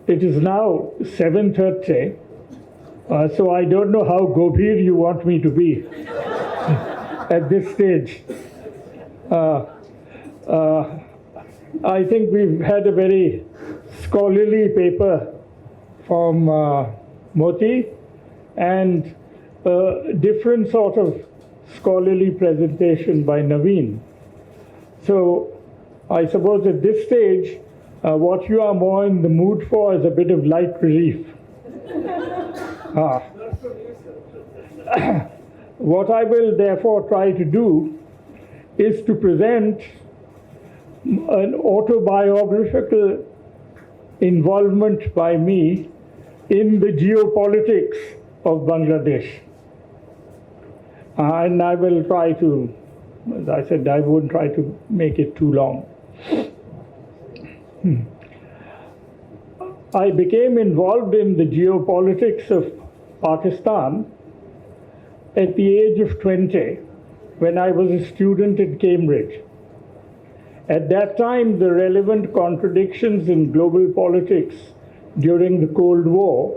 It is now 7:30, so I don't know how gobhir you want me to be at this stage. I think we've had a very scholarly paper from Moti and a different sort of scholarly presentation by Naveen. So I suppose at this stage, what you are more in the mood for is a bit of light relief. What I will therefore try to do is to present an autobiographical involvement by me in the geopolitics of Bangladesh. And I will try to, as I said, I won't try to make it too long. I became involved in the geopolitics of Pakistan at the age of 20 when I was a student at Cambridge. At that time, the relevant contradictions in global politics during the Cold War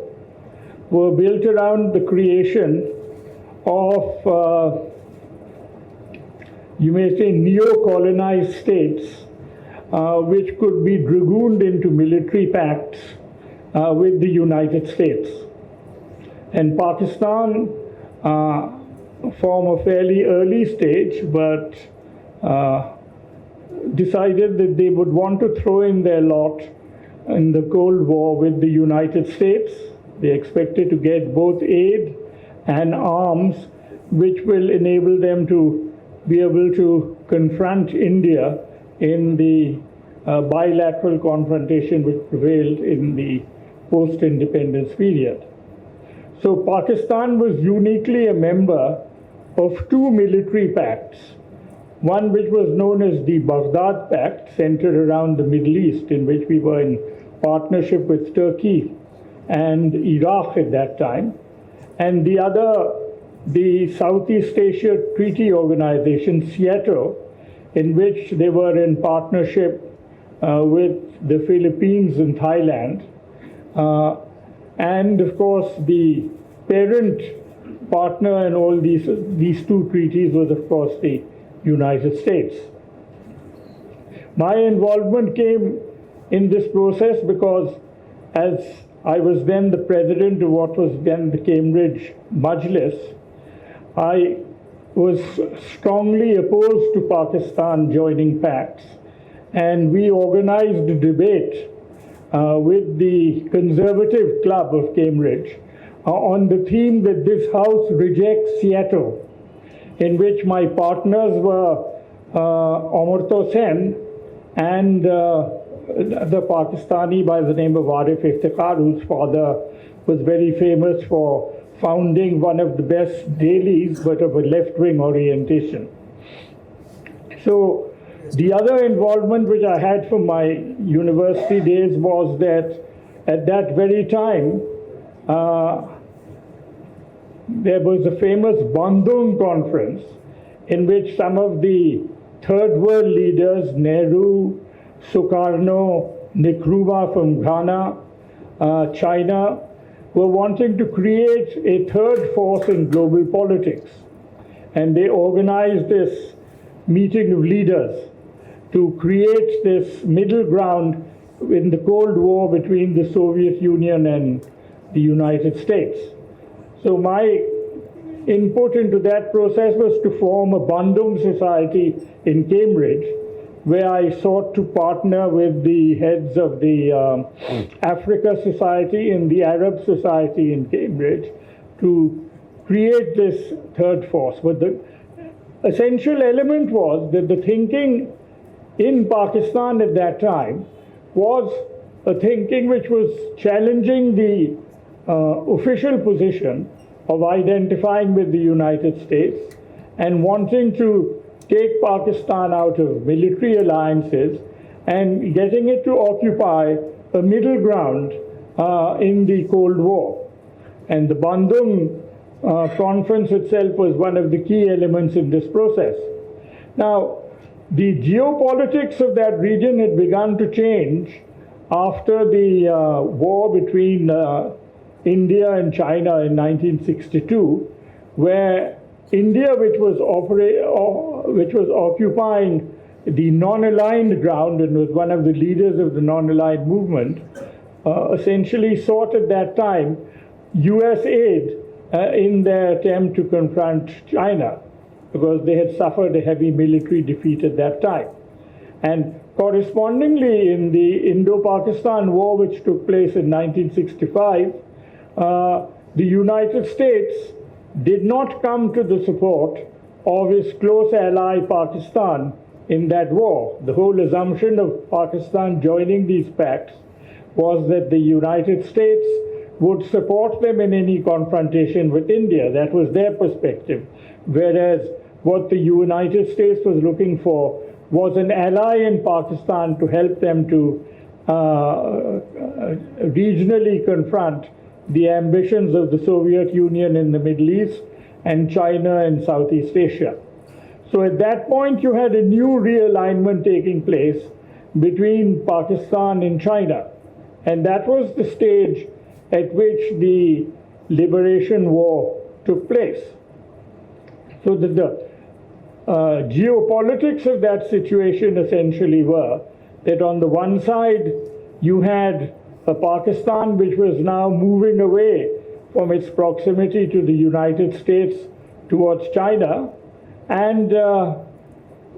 were built around the creation of, you may say, neo-colonized states which could be dragooned into military pacts with the United States. And Pakistan, from a fairly early stage, but decided that they would want to throw in their lot in the Cold War with the United States. They expected to get both aid and arms, which will enable them to be able to confront India in the bilateral confrontation which prevailed in the post-independence period. So Pakistan was uniquely a member of two military pacts, one which was known as the Baghdad Pact, centered around the Middle East, in which we were in partnership with Turkey and Iraq at that time, and the other, the Southeast Asia Treaty Organization, SEATO, in which they were in partnership with the Philippines and Thailand. And of course, the parent partner in all these two treaties was, of course, the United States. My involvement came in this process because, as I was then the president of what was then the Cambridge Majlis, I was strongly opposed to Pakistan joining pacts, and we organized a debate with the Conservative Club of Cambridge on the theme that this House rejects SEATO, in which my partners were Amartya Sen and the Pakistani by the name of Arif Iftikhar, whose father was very famous for founding one of the best dailies, but of a left-wing orientation. So the other involvement which I had from my university days was that at that very time, there was a famous Bandung conference in which some of the third world leaders, Nehru, Sukarno, Nkrumah from Ghana, China, were wanting to create a third force in global politics. And they organized this meeting of leaders to create this middle ground in the Cold War between the Soviet Union and the United States. So my input into that process was to form a Bandung Society in Cambridge, where I sought to partner with the heads of the Africa Society and the Arab Society in Cambridge to create this third force. But the essential element was that the thinking in Pakistan at that time was a thinking which was challenging the official position of identifying with the United States and wanting to take Pakistan out of military alliances and getting it to occupy a middle ground in the Cold War. And the Bandung conference itself was one of the key elements in this process. Now, the geopolitics of that region had begun to change after the war between India and China in 1962, where India, which was occupying the non-aligned ground and was one of the leaders of the non-aligned movement, essentially sought at that time US aid in their attempt to confront China, because they had suffered a heavy military defeat at that time. And correspondingly, in the Indo-Pakistan War, which took place in 1965, the United States did not come to the support of its close ally Pakistan in that war. The whole assumption of Pakistan joining these pacts was that the United States would support them in any confrontation with India. That was their perspective. Whereas what the United States was looking for was an ally in Pakistan to help them to regionally confront the ambitions of the Soviet Union in the Middle East and China in Southeast Asia. So at that point, you had a new realignment taking place between Pakistan and China. And that was the stage at which the Liberation War took place. So the geopolitics of that situation essentially were that on the one side, you had a Pakistan which was now moving away from its proximity to the United States towards China, and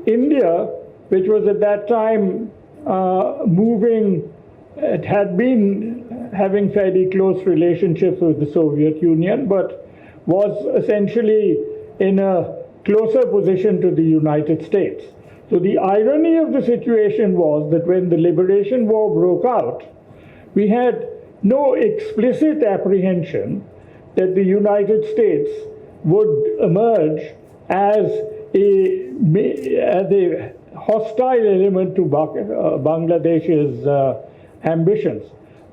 India, which was at that time it had been having fairly close relationships with the Soviet Union, but was essentially in a closer position to the United States. So the irony of the situation was that when the Liberation War broke out, we had no explicit apprehension that the United States would emerge as a hostile element to Bangladesh's ambitions.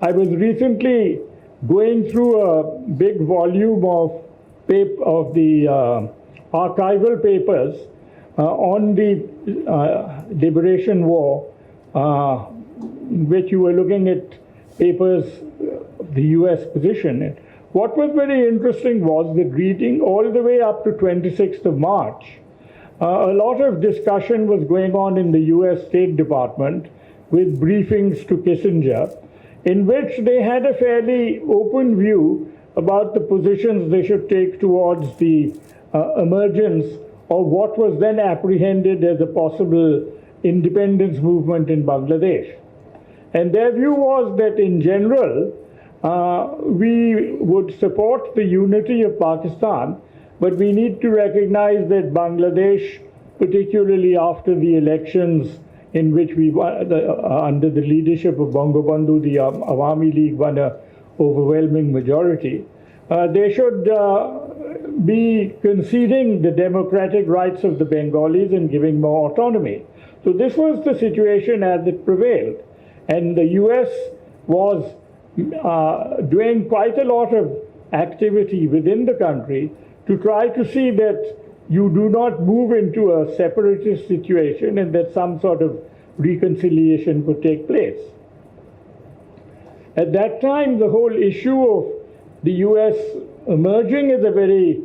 I was recently going through a big volume of the archival papers on the Liberation War, which you were looking at papers, the US position. And what was very interesting was that reading all the way up to 26th of March, a lot of discussion was going on in the US State Department with briefings to Kissinger, in which they had a fairly open view about the positions they should take towards the emergence of what was then apprehended as a possible independence movement in Bangladesh. And their view was that in general, we would support the unity of Pakistan, but we need to recognize that Bangladesh, particularly after the elections in which we under the leadership of Bangabandhu, the Awami League won an overwhelming majority, they should be conceding the democratic rights of the Bengalis and giving more autonomy. So this was the situation as it prevailed. And the US was doing quite a lot of activity within the country to try to see that you do not move into a separatist situation and that some sort of reconciliation could take place. At that time, the whole issue of the US emerging as a very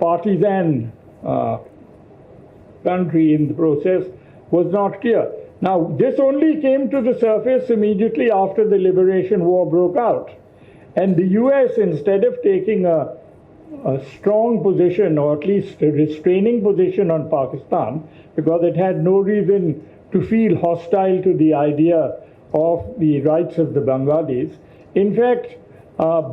partisan country in the process was not clear. Now, this only came to the surface immediately after the Liberation War broke out. And the US, instead of taking a strong position, or at least a restraining position on Pakistan, because it had no reason to feel hostile to the idea of the rights of the Bengalis, in fact,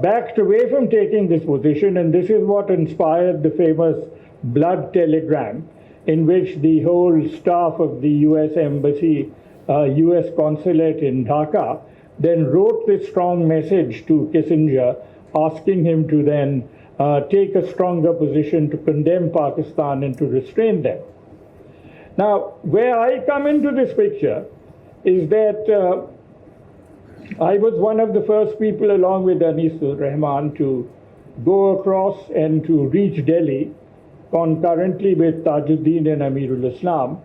backed away from taking this position, and this is what inspired the famous blood telegram, in which the whole staff of the US Embassy, US Consulate in Dhaka, then wrote this strong message to Kissinger, asking him to then take a stronger position to condemn Pakistan and to restrain them. Now, where I come into this picture is that I was one of the first people, along with Anisul Rehman, to go across and to reach Delhi concurrently with Tajuddin and Amirul Islam,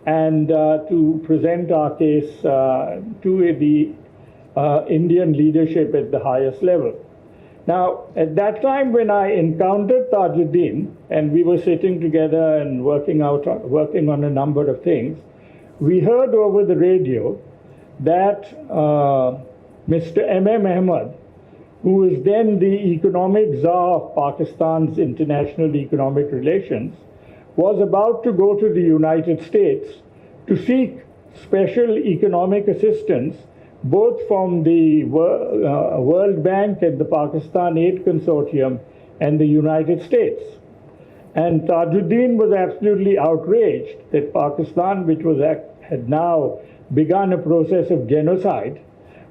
and to present our case to the Indian leadership at the highest level. Now, at that time when I encountered Tajuddin, and we were sitting together and working on a number of things, we heard over the radio that Mr. M.M. Ahmed, who was then the economic czar of Pakistan's international economic relations, was about to go to the United States to seek special economic assistance both from the World Bank and the Pakistan Aid Consortium and the United States. And Tajuddin was absolutely outraged that Pakistan, which had now begun a process of genocide,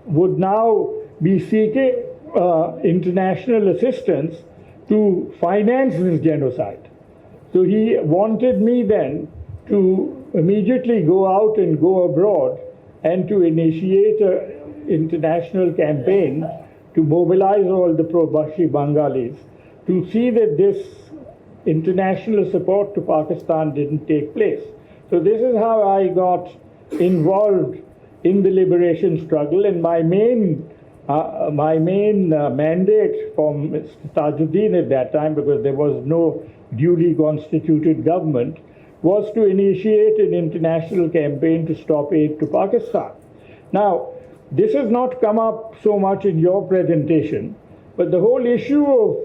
would now be seeking international assistance to finance this genocide. So he wanted me then to immediately go out and go abroad and to initiate an international campaign to mobilize all the pro-Bashi Bengalis to see that this international support to Pakistan didn't take place. So this is how I got involved in the liberation struggle, and my main mandate from Mr. Tajuddin at that time, because there was no duly constituted government, was to initiate an international campaign to stop aid to Pakistan. Now, this has not come up so much in your presentation, but the whole issue of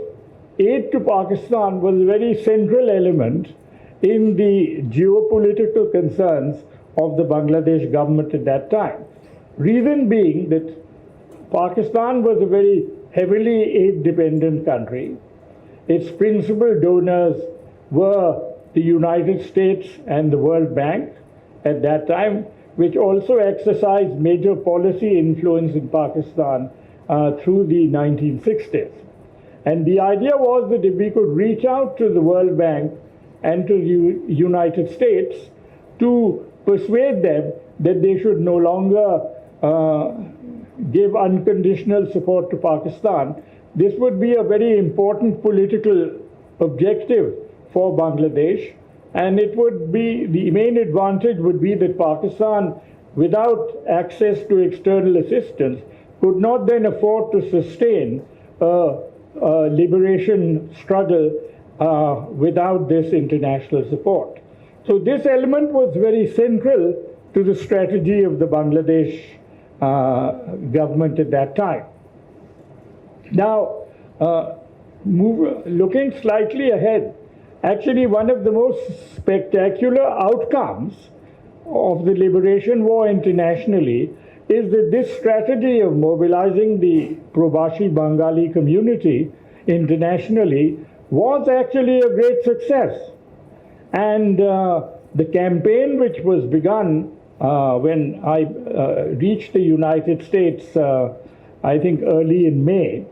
aid to Pakistan was a very central element in the geopolitical concerns of the Bangladesh government at that time. Reason being that Pakistan was a very heavily aid-dependent country. Its principal donors were the United States and the World Bank at that time, which also exercised major policy influence in Pakistan through the 1960s. And the idea was that if we could reach out to the World Bank and to the United States to persuade them that they should no longer give unconditional support to Pakistan, this would be a very important political objective for Bangladesh, and it would be, the main advantage would be that Pakistan, without access to external assistance, could not then afford to sustain a liberation struggle without this international support. So this element was very central to the strategy of the Bangladesh government at that time. Now, looking slightly ahead, actually one of the most spectacular outcomes of the liberation war internationally is that this strategy of mobilizing the pro-Bashi Bengali community internationally was actually a great success. And the campaign which was begun when I reached the United States, I think early in May,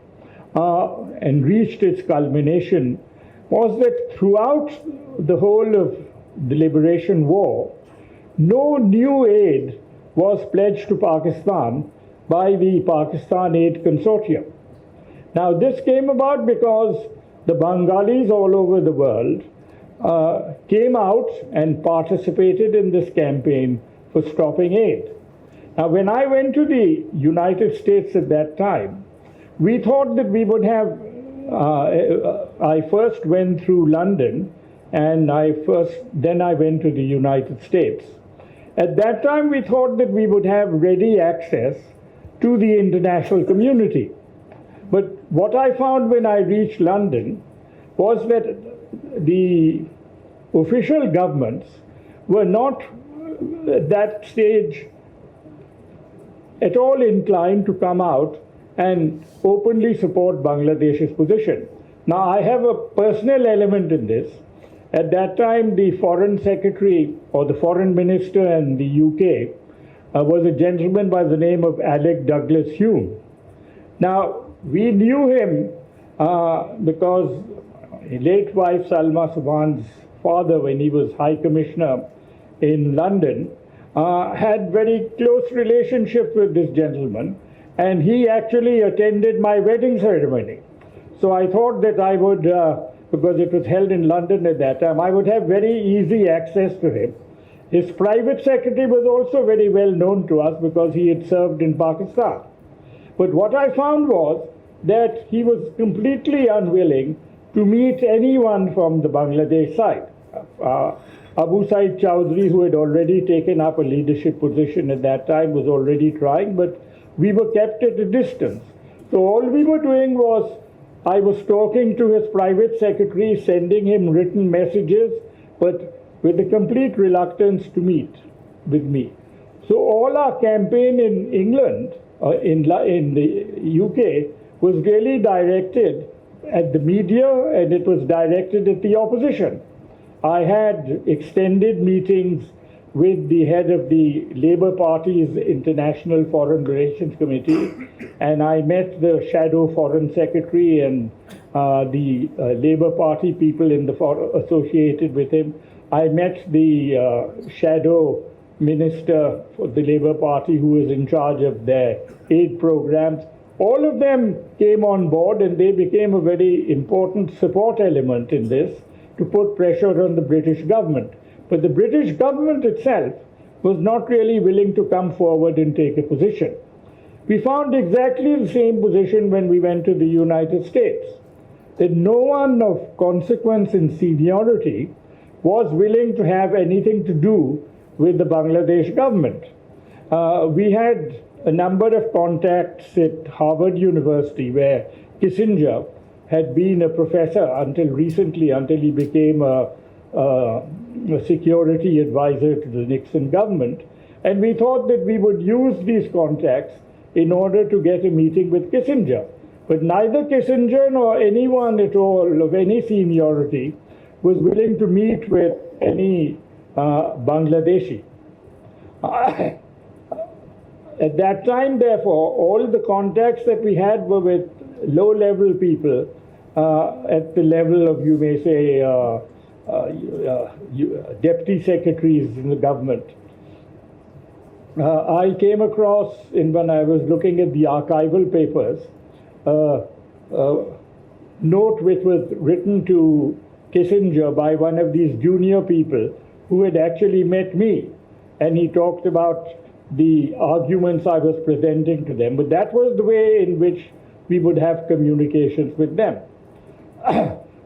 and reached its culmination, was that throughout the whole of the liberation war, no new aid was pledged to Pakistan by the Pakistan Aid Consortium. Now this came about because the Bengalis all over the world came out and participated in this campaign for stopping aid. Now when I went to the United States at that time, we thought that we would have, I first went through London, and then I went to the United States. At that time we thought that we would have ready access to the international community. But what I found when I reached London was that the official governments were not at that stage at all inclined to come out and openly support Bangladesh's position. Now I have a personal element in this. At that time, the foreign secretary or the foreign minister in the UK was a gentleman by the name of Alec Douglas Hume. Now, we knew him because his late wife Salma Sobhan's father, when he was High Commissioner in London, had very close relationship with this gentleman, and he actually attended my wedding ceremony. So I thought that I would, because it was held in London at that time, I would have very easy access to him. His private secretary was also very well known to us because he had served in Pakistan. But what I found was that he was completely unwilling to meet anyone from the Bangladesh side. Abu Said Chowdhury, who had already taken up a leadership position at that time, was already trying, but we were kept at a distance. So all we were doing was, I was talking to his private secretary, sending him written messages, but with a complete reluctance to meet with me. So all our campaign in England, in the UK, was really directed at the media, and it was directed at the opposition. I had extended meetings with the head of the Labour Party's International Foreign Relations Committee, and I met the shadow foreign secretary and the Labour Party people associated with him. I met the shadow minister for the Labour Party who was in charge of their aid programs. All of them came on board, and they became a very important support element in this to put pressure on the British government. But the British government itself was not really willing to come forward and take a position. We found exactly the same position when we went to the United States, that no one of consequence in seniority was willing to have anything to do with the Bangladesh government. We had a number of contacts at Harvard University, where Kissinger had been a professor until recently, until he became a security advisor to the Nixon government. And we thought that we would use these contacts in order to get a meeting with Kissinger. But neither Kissinger nor anyone at all of any seniority was willing to meet with any Bangladeshi. At that time, therefore, all the contacts that we had were with low-level people at the level of, you may say, deputy secretaries in the government. I came across, when I was looking at the archival papers, note which was written to Kissinger by one of these junior people who had actually met me, and he talked about the arguments I was presenting to them. But that was the way in which we would have communications with them.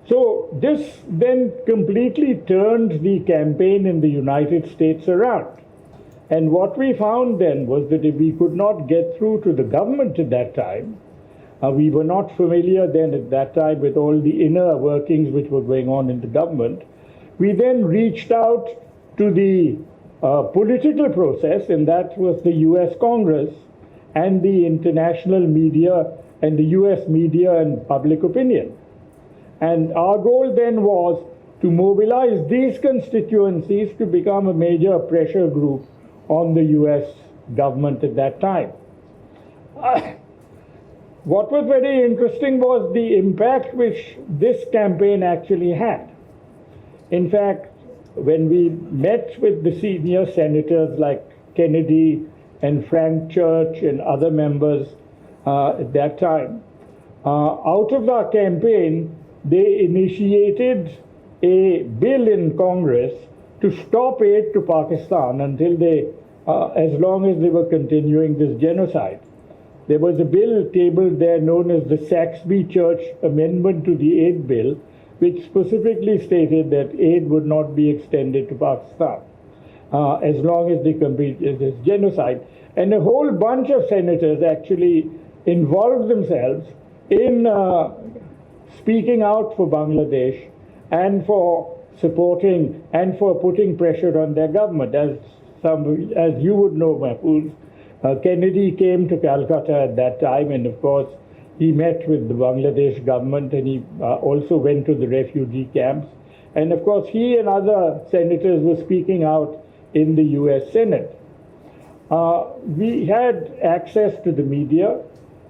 So this then completely turned the campaign in the United States around. And what we found then was that if we could not get through to the government at that time, we were not familiar then at that time with all the inner workings which were going on in the government. We then reached out to the political process, and that was the US Congress and the international media and the US media and public opinion. And our goal then was to mobilize these constituencies to become a major pressure group on the US government at that time. What was very interesting was the impact which this campaign actually had. In fact, when we met with the senior senators like Kennedy and Frank Church and other members at that time, out of our campaign, they initiated a bill in Congress to stop aid to Pakistan until as long as they were continuing this genocide. There was a bill tabled there known as the Saxby Church Amendment to the Aid Bill, which specifically stated that aid would not be extended to Pakistan as long as they completed this genocide. And a whole bunch of senators actually involved themselves in speaking out for Bangladesh and for supporting and for putting pressure on their government. As you would know, Mahfouz, Kennedy came to Calcutta at that time, and of course he met with the Bangladesh government, and he also went to the refugee camps. And of course he and other senators were speaking out in the US Senate. We had access to the media.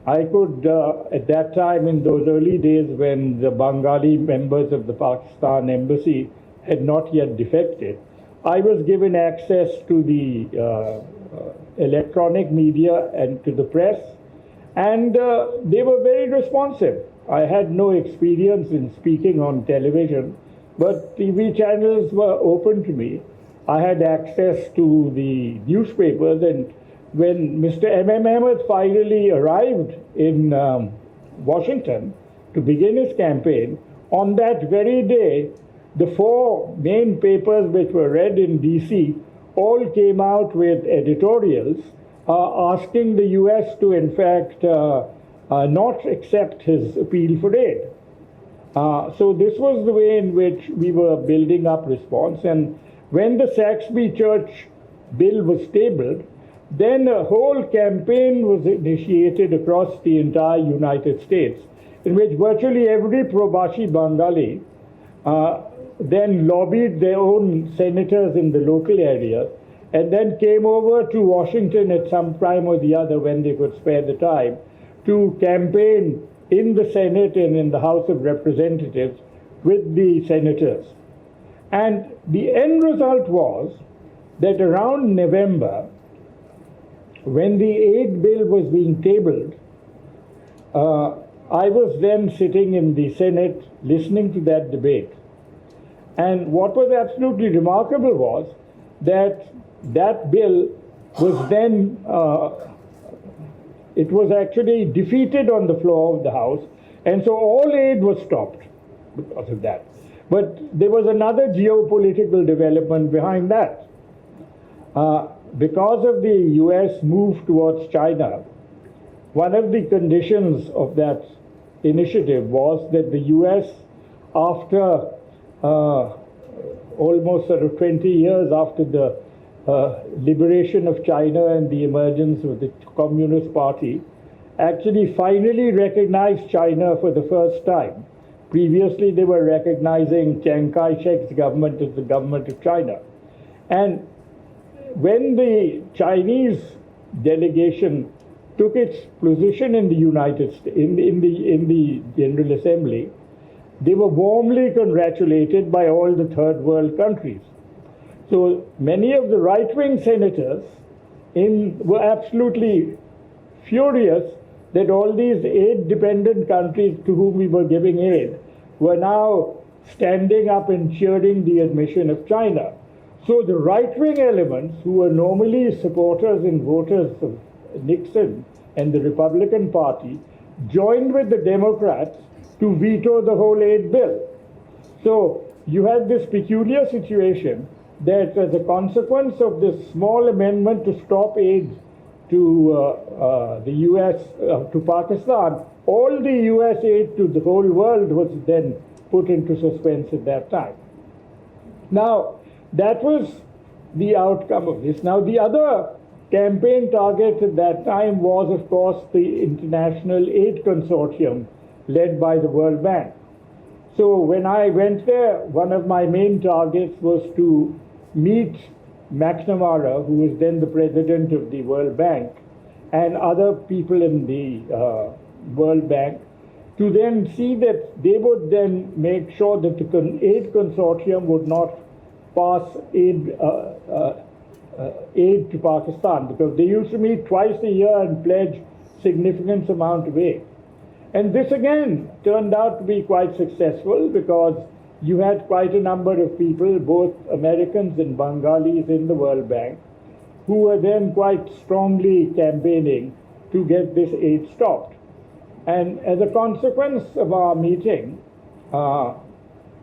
I could, at that time, in those early days when the Bengali members of the Pakistan embassy had not yet defected, I was given access to the electronic media and to the press, and they were very responsive. I had no experience in speaking on television, but TV channels were open to me. I had access to the newspapers, and when Mr. M.M. Ahmed finally arrived in Washington to begin his campaign, on that very day, the four main papers which were read in D.C. all came out with editorials asking the U.S. to, in fact, not accept his appeal for aid. So this was the way in which we were building up response. And when the Saxby Church bill was tabled, then a whole campaign was initiated across the entire United States, in which virtually every Probashi Bengali then lobbied their own senators in the local area and then came over to Washington at some time or the other when they could spare the time to campaign in the Senate and in the House of Representatives with the senators. And the end result was that around November, when the aid bill was being tabled, I was then sitting in the Senate listening to that debate. And what was absolutely remarkable was that that bill was then, it was actually defeated on the floor of the House, and so all aid was stopped because of that. But there was another geopolitical development behind that. Because of the US move towards China, one of the conditions of that initiative was that the US, after almost sort of 20 years after the liberation of China and the emergence of the Communist Party, actually finally recognized China for the first time. Previously, they were recognizing Chiang Kai-shek's government as the government of China. And when the Chinese delegation took its position in the United States, in the General Assembly, they were warmly congratulated by all the third world countries. So many of the right-wing senators were absolutely furious that all these aid-dependent countries to whom we were giving aid were now standing up and cheering the admission of China. So the right-wing elements, who were normally supporters and voters of Nixon and the Republican Party, joined with the Democrats to veto the whole aid bill. So you had this peculiar situation that as a consequence of this small amendment to stop aid to the US, to Pakistan, all the US aid to the whole world was then put into suspense at that time. Now, that was the outcome of this. Now, the other campaign target at that time was, of course, the International Aid Consortium led by the World Bank. So when I went there, one of my main targets was to meet McNamara, who was then the president of the World Bank, and other people in the World Bank, to then see that they would then make sure that the aid consortium would not pass aid to Pakistan, because they used to meet twice a year and pledge significant amount of aid. And this again turned out to be quite successful, because you had quite a number of people, both Americans and Bengalis in the World Bank, who were then quite strongly campaigning to get this aid stopped. And as a consequence of our meeting,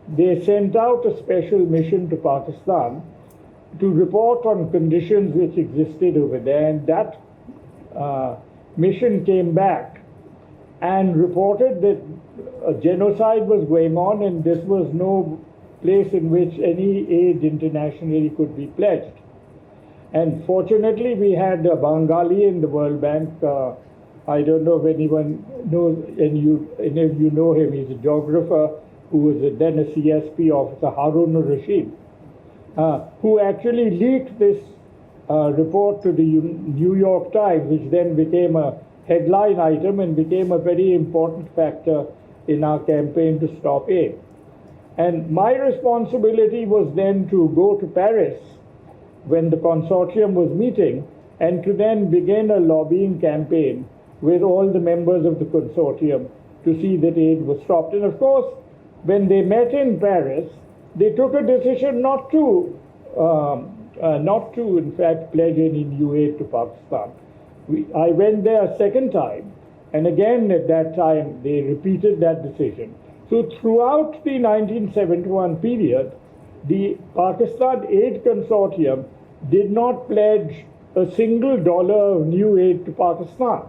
they sent out a special mission to Pakistan to report on conditions which existed over there. And that mission came back and reported that a genocide was going on, and this was no place in which any aid internationally could be pledged. And fortunately, we had a Bengali in the World Bank. I don't know if anyone knows, any of you know him. He's a geographer who was then a CSP officer, Harun Rashid, who actually leaked this report to the New York Times, which then became a headline item and became a very important factor in our campaign to stop aid. And my responsibility was then to go to Paris when the consortium was meeting, and to then begin a lobbying campaign with all the members of the consortium to see that aid was stopped. And of course, when they met in Paris, they took a decision not to not to, in fact, pledge any new aid to Pakistan. I went there a second time, and again at that time they repeated that decision. So throughout the 1971 period, the Pakistan Aid Consortium did not pledge a single dollar of new aid to Pakistan.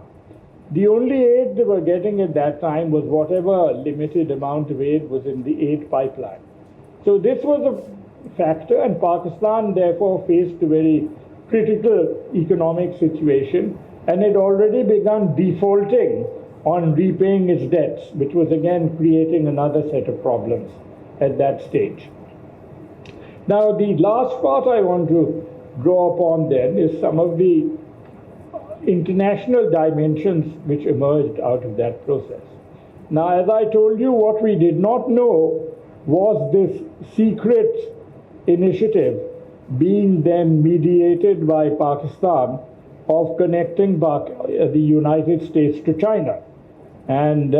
The only aid they were getting at that time was whatever limited amount of aid was in the aid pipeline. So this was a factor, and Pakistan therefore faced a very critical economic situation and had already begun defaulting on repaying its debts, which was again creating another set of problems at that stage. Now, the last part I want to draw upon then is some of the international dimensions which emerged out of that process. Now, as I told you, what we did not know was this secret initiative being then mediated by Pakistan of connecting the United States to China. And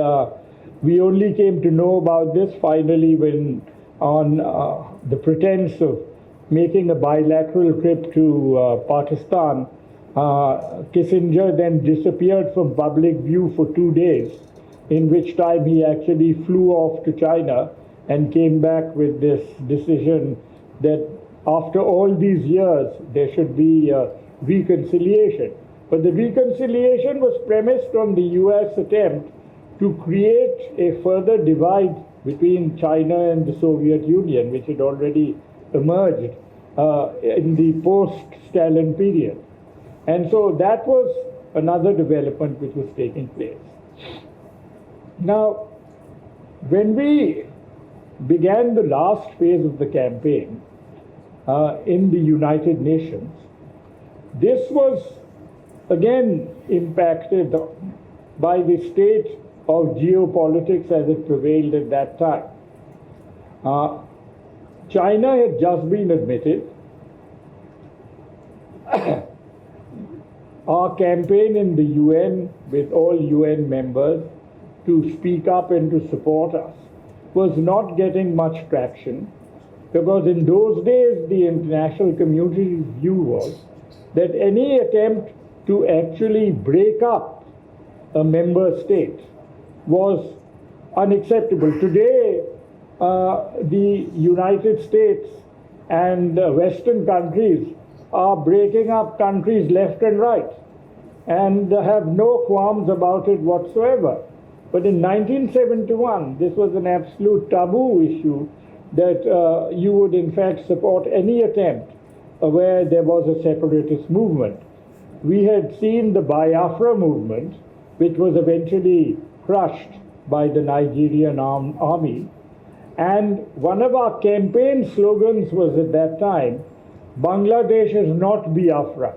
we only came to know about this finally when, on the pretense of making a bilateral trip to Pakistan, Kissinger then disappeared from public view for 2 days, in which time he actually flew off to China and came back with this decision that after all these years there should be reconciliation. But the reconciliation was premised on the US attempt to create a further divide between China and the Soviet Union, which had already emerged in the post-Stalin period. And so that was another development which was taking place. Now, when we began the last phase of the campaign in the United Nations, this was again impacted by the state of geopolitics as it prevailed at that time. China had just been admitted. Our campaign in the UN, with all UN members, to speak up and to support us, was not getting much traction, because in those days the international community's view was that any attempt to actually break up a member state was unacceptable. Today, the United States and Western countries are breaking up countries left and right and have no qualms about it whatsoever. But in 1971, this was an absolute taboo issue that you would in fact support any attempt where there was a separatist movement. We had seen the Biafra movement, which was eventually crushed by the Nigerian army. And one of our campaign slogans was at that time, Bangladesh is not Biafra.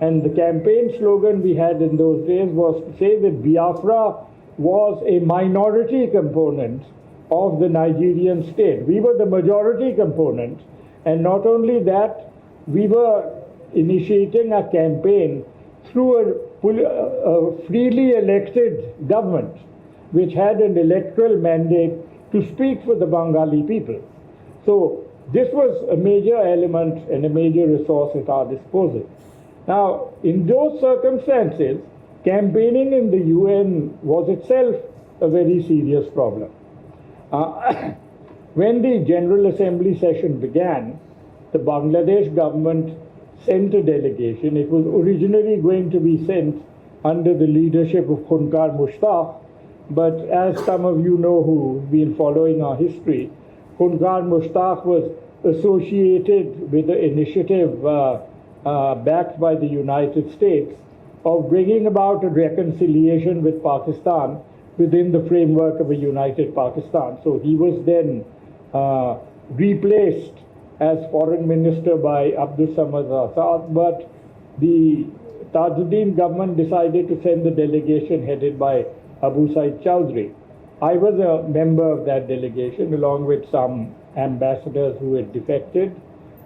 And the campaign slogan we had in those days was to say that Biafra was a minority component of the Nigerian state. We were the majority component, and not only that, we were initiating a campaign through a freely elected government, which had an electoral mandate to speak for the Bengali people. So this was a major element and a major resource at our disposal. Now, in those circumstances, campaigning in the UN was itself a very serious problem. When the General Assembly session began, the Bangladesh government sent a delegation. It was originally going to be sent under the leadership of Khunkar Mushtaq, but as some of you know who've been following our history, Khunkar Mushtaq was associated with the initiative backed by the United States of bringing about a reconciliation with Pakistan within the framework of a united Pakistan. So he was then replaced as foreign minister by Abdul Samad Azad, but the Tajuddin government decided to send the delegation headed by Abu Said Chowdhury. I was a member of that delegation along with some ambassadors who had defected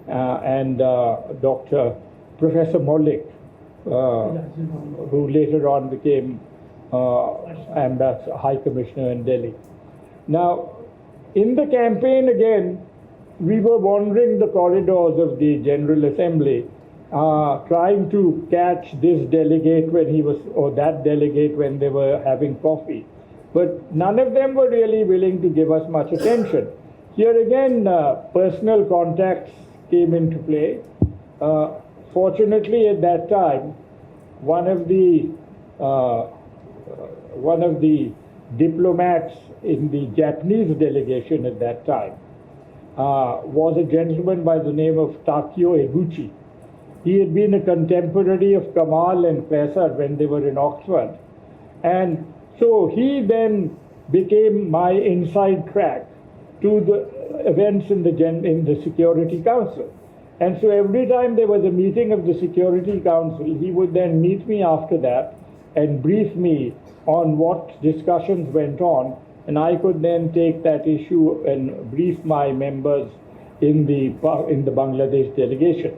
and Dr. Professor Malik, who later on became High Commissioner in Delhi. Now, in the campaign again, we were wandering the corridors of the General Assembly, trying to catch this delegate when he was, or that delegate when they were having coffee. But none of them were really willing to give us much attention. Here again, personal contacts came into play. Fortunately, at that time, one of the diplomats in the Japanese delegation at that time was a gentleman by the name of Takio Eguchi. He had been a contemporary of Kamal and Faisal when they were in Oxford. And so he then became my inside track to the events in the Security Council. And so every time there was a meeting of the Security Council, he would then meet me after that and brief me on what discussions went on, and I could then take that issue and brief my members in the Bangladesh delegation.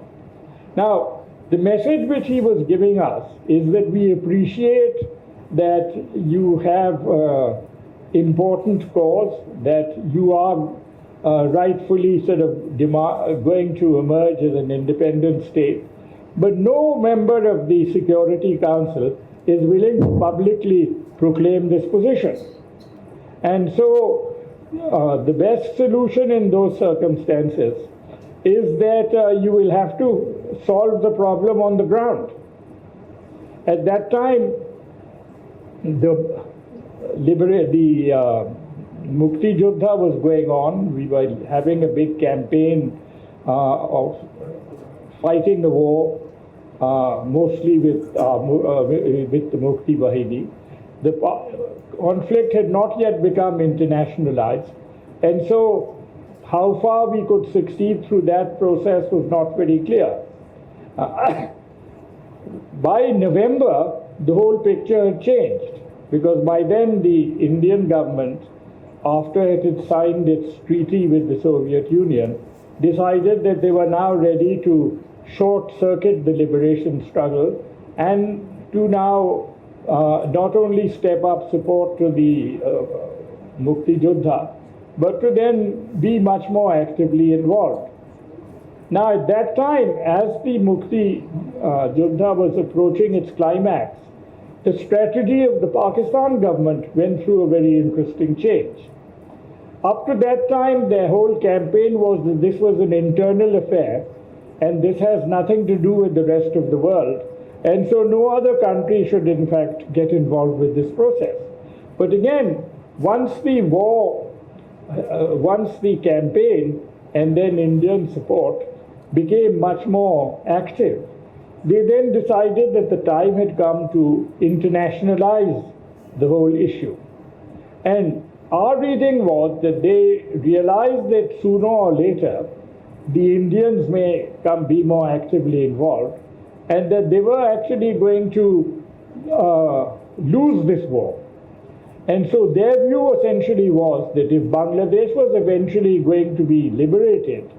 Now, the message which he was giving us is that we appreciate that you have important cause, that you are rightfully sort of going to emerge as an independent state, but no member of the Security Council is willing to publicly proclaim this position. And so the best solution in those circumstances is that you will have to solve the problem on the ground. At that time, the Muktijuddho was going on. We were having a big campaign of fighting the war, mostly with the Mukti Bahini. The conflict had not yet become internationalized, and so how far we could succeed through that process was not very clear. By November, the whole picture had changed, because by then the Indian government, after it had signed its treaty with the Soviet Union, decided that they were now ready to short-circuit the liberation struggle and to now not only step up support to the Muktijuddho, but to then be much more actively involved. Now, at that time, as the Muktijuddho was approaching its climax, the strategy of the Pakistan government went through a very interesting change. Up to that time, their whole campaign was that this was an internal affair, and this has nothing to do with the rest of the world, and so no other country should in fact get involved with this process. But again, once the campaign and then Indian support became much more active, they then decided that the time had come to internationalize the whole issue. And our reading was that they realized that sooner or later the Indians may be more actively involved, and that they were actually going to lose this war. And so their view essentially was that if Bangladesh was eventually going to be liberated,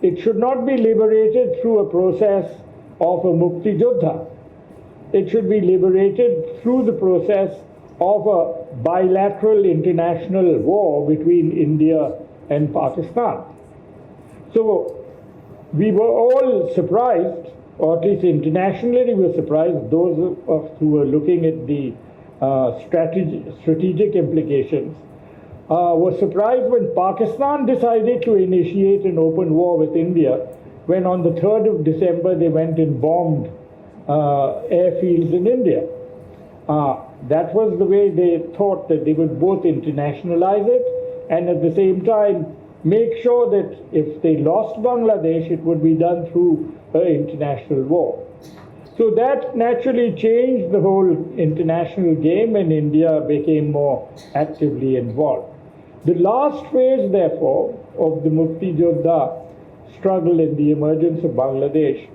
it should not be liberated through a process of a Muktijuddho. It should be liberated through the process of a bilateral international war between India and Pakistan. So we were all surprised, or at least internationally we were surprised, those of us who were looking at the strategic implications were surprised when Pakistan decided to initiate an open war with India, when on the 3rd of December they went and bombed airfields in India. That was the way they thought that they would both internationalize it and at the same time make sure that if they lost Bangladesh, it would be done through an international war. So that naturally changed the whole international game, and India became more actively involved. The last phase, therefore, of the Muktijuddho struggle in the emergence of Bangladesh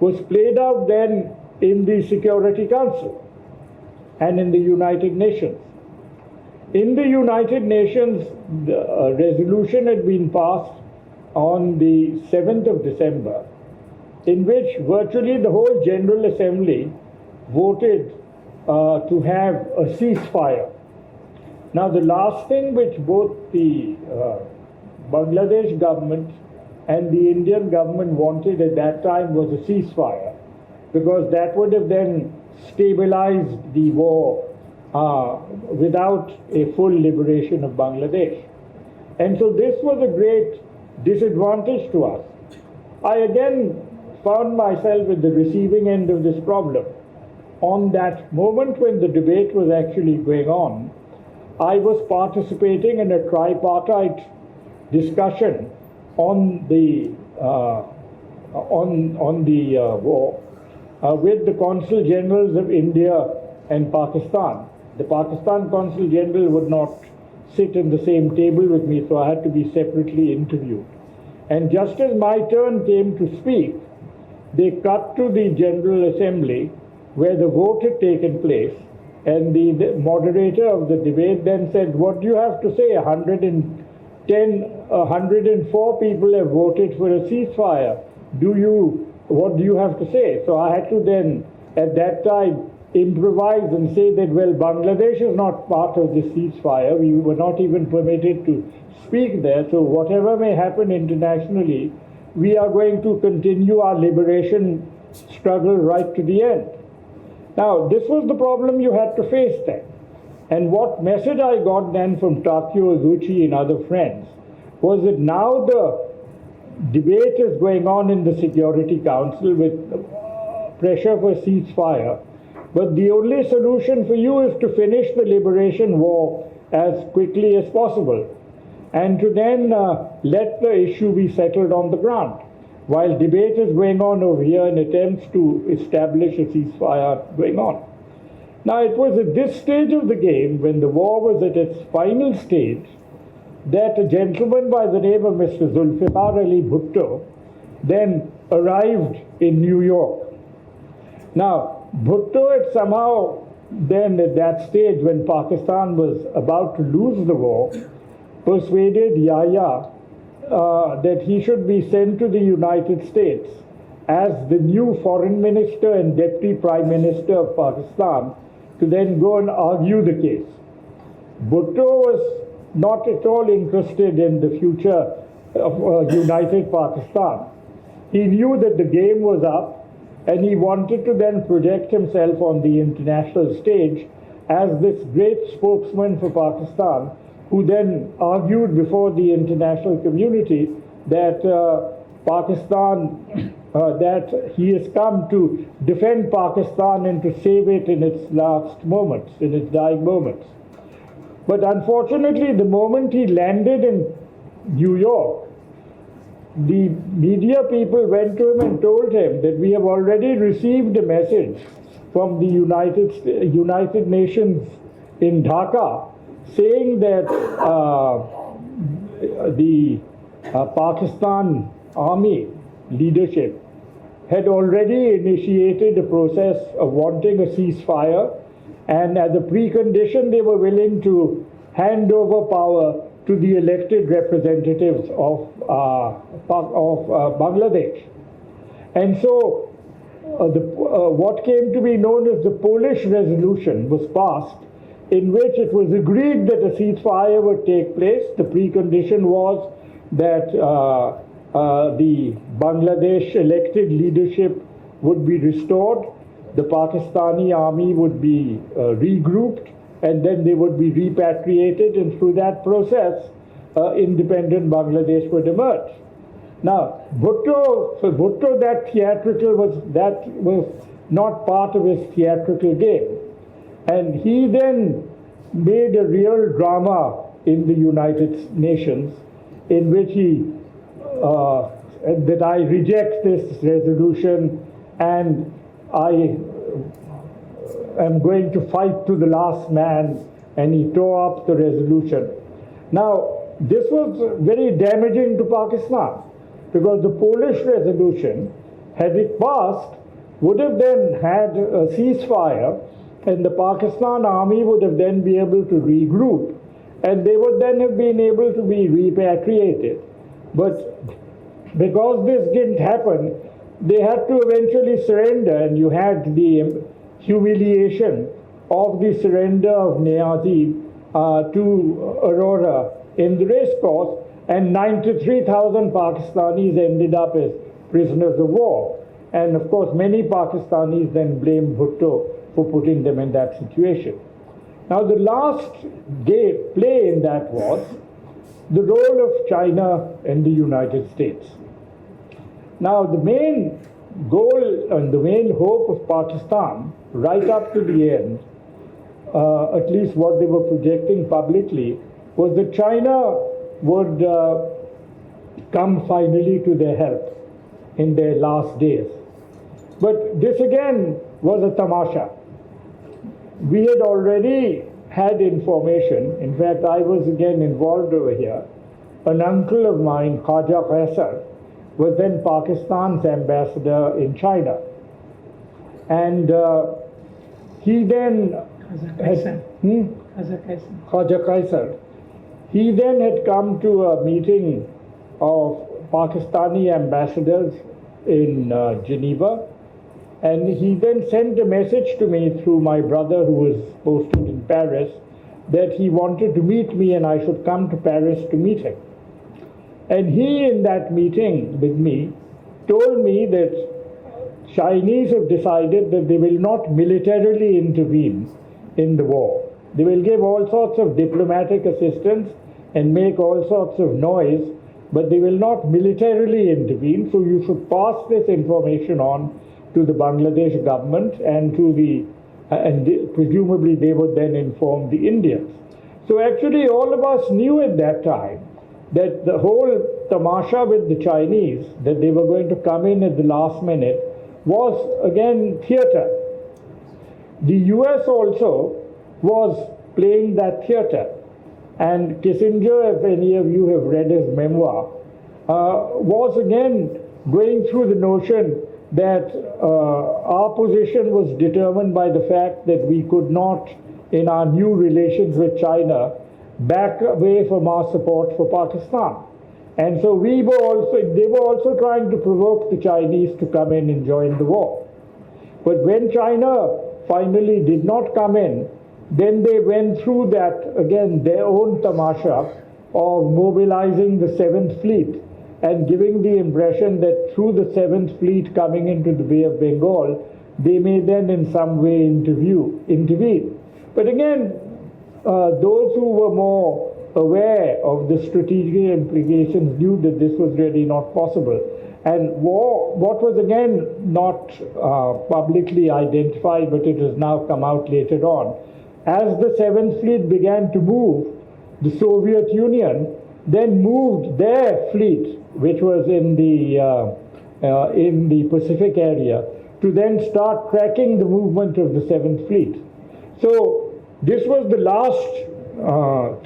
was played out then in the Security Council and in the United Nations. In the United Nations, a resolution had been passed on the 7th of December, in which virtually the whole General Assembly voted to have a ceasefire. Now, the last thing which both the Bangladesh government and the Indian government wanted at that time was a ceasefire, because that would have then stabilized the war without a full liberation of Bangladesh. And so this was a great disadvantage to us. I again found myself at the receiving end of this problem. On that moment when the debate was actually going on, I was participating in a tripartite discussion on the war with the Consul Generals of India and Pakistan. The Pakistan Consul General would not sit in the same table with me, so I had to be separately interviewed. And just as my turn came to speak, they cut to the General Assembly where the vote had taken place, and the moderator of the debate then said, "What do you have to say? 104 people have voted for a ceasefire. What do you have to say?" So I had to then, at that time, improvise and say that, well, Bangladesh is not part of the ceasefire. We were not even permitted to speak there. So whatever may happen internationally, we are going to continue our liberation struggle right to the end. Now, this was the problem you had to face then. And what message I got then from Takeo Ozuchi and other friends was that now the debate is going on in the Security Council with pressure for ceasefire, but the only solution for you is to finish the liberation war as quickly as possible and to then let the issue be settled on the ground, while debate is going on over here and attempts to establish a ceasefire going on. Now, it was at this stage of the game, when the war was at its final stage, that a gentleman by the name of Mr. Zulfikar Ali Bhutto then arrived in New York. Now, Bhutto had somehow then at that stage, when Pakistan was about to lose the war, persuaded Yahya that he should be sent to the United States as the new foreign minister and deputy prime minister of Pakistan to then go and argue the case. Bhutto was not at all interested in the future of united Pakistan. He knew that the game was up, and he wanted to then project himself on the international stage as this great spokesman for Pakistan, who then argued before the international community that that he has come to defend Pakistan and to save it in its last moments, in its dying moments. But unfortunately, the moment he landed in New York, the media people went to him and told him that we have already received a message from the United Nations in Dhaka saying that the Pakistan army leadership had already initiated a process of wanting a ceasefire, and as a precondition they were willing to hand over power to the elected representatives of Bangladesh. And so what came to be known as the Polish resolution was passed, in which it was agreed that a ceasefire would take place. The precondition was that the Bangladesh elected leadership would be restored, the Pakistani army would be regrouped, and then they would be repatriated, and through that process, independent Bangladesh would emerge. Now, for Bhutto, that was not part of his theatrical game. And he then made a real drama in the United Nations, in which he, that I reject this resolution and I am going to fight to the last man, and he tore up the resolution. Now, this was very damaging to Pakistan, because the Polish resolution, had it passed, would have then had a ceasefire, and the Pakistan army would have then been able to regroup, and they would then have been able to be repatriated. But because this didn't happen, they had to eventually surrender, and you had the humiliation of the surrender of Niazi to Aurora in the race course, and 93,000 Pakistanis ended up as prisoners of war. And of course, many Pakistanis then blamed Bhutto for putting them in that situation. Now, the last play in that was the role of China and the United States. Now, the main goal and the main hope of Pakistan, right up to the end, at least what they were projecting publicly, was that China would come finally to their help in their last days. But this again was a tamasha. We had already had information. In fact, I was again involved over here. An uncle of mine, Khaja Qaisar, was then Pakistan's ambassador in China. And he then Khaja Qaisar. He then had come to a meeting of Pakistani ambassadors in Geneva, and he then sent a message to me through my brother who was posted in Paris that he wanted to meet me and I should come to Paris to meet him. And he, in that meeting with me, told me that Chinese have decided that they will not militarily intervene in the war. They will give all sorts of diplomatic assistance and make all sorts of noise, but they will not militarily intervene, so you should pass this information on to the Bangladesh government and to presumably they would then inform the Indians. So actually all of us knew at that time that the whole tamasha with the Chinese, that they were going to come in at the last minute, was again theater. The US also was playing that theater. And Kissinger, if any of you have read his memoir, was again going through the notion that our position was determined by the fact that we could not, in our new relations with China, back away from our support for Pakistan. And so they were also trying to provoke the Chinese to come in and join the war. But when China finally did not come in, then they went through that, again, their own tamasha of mobilizing the 7th Fleet and giving the impression that through the 7th Fleet coming into the Bay of Bengal, they may then in some way intervene. But again, those who were more aware of the strategic implications knew that this was really not possible. And what was again not publicly identified, but it has now come out later on, as the 7th Fleet began to move, the Soviet Union then moved their fleet, which was in the Pacific area, to then start tracking the movement of the 7th Fleet. So this was the last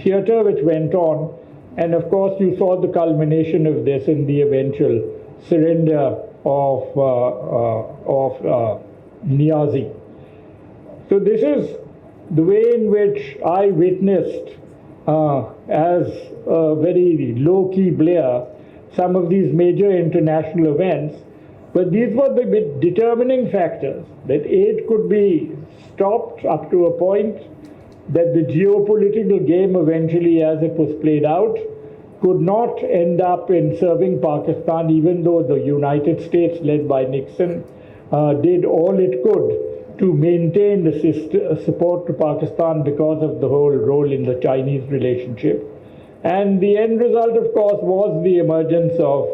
theater which went on, and of course you saw the culmination of this in the eventual surrender of Niazi. So this is the way in which I witnessed as a very low-key Blair some of these major international events, but these were the determining factors that aid could be stopped up to a point, that the geopolitical game eventually as it was played out could not end up in serving Pakistan, even though the United States led by Nixon did all it could to maintain the support to Pakistan because of the whole role in the Chinese relationship. And the end result, of course, was the emergence of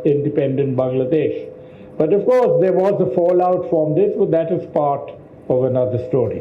independent Bangladesh. But of course, there was a fallout from this, but that is part of another story.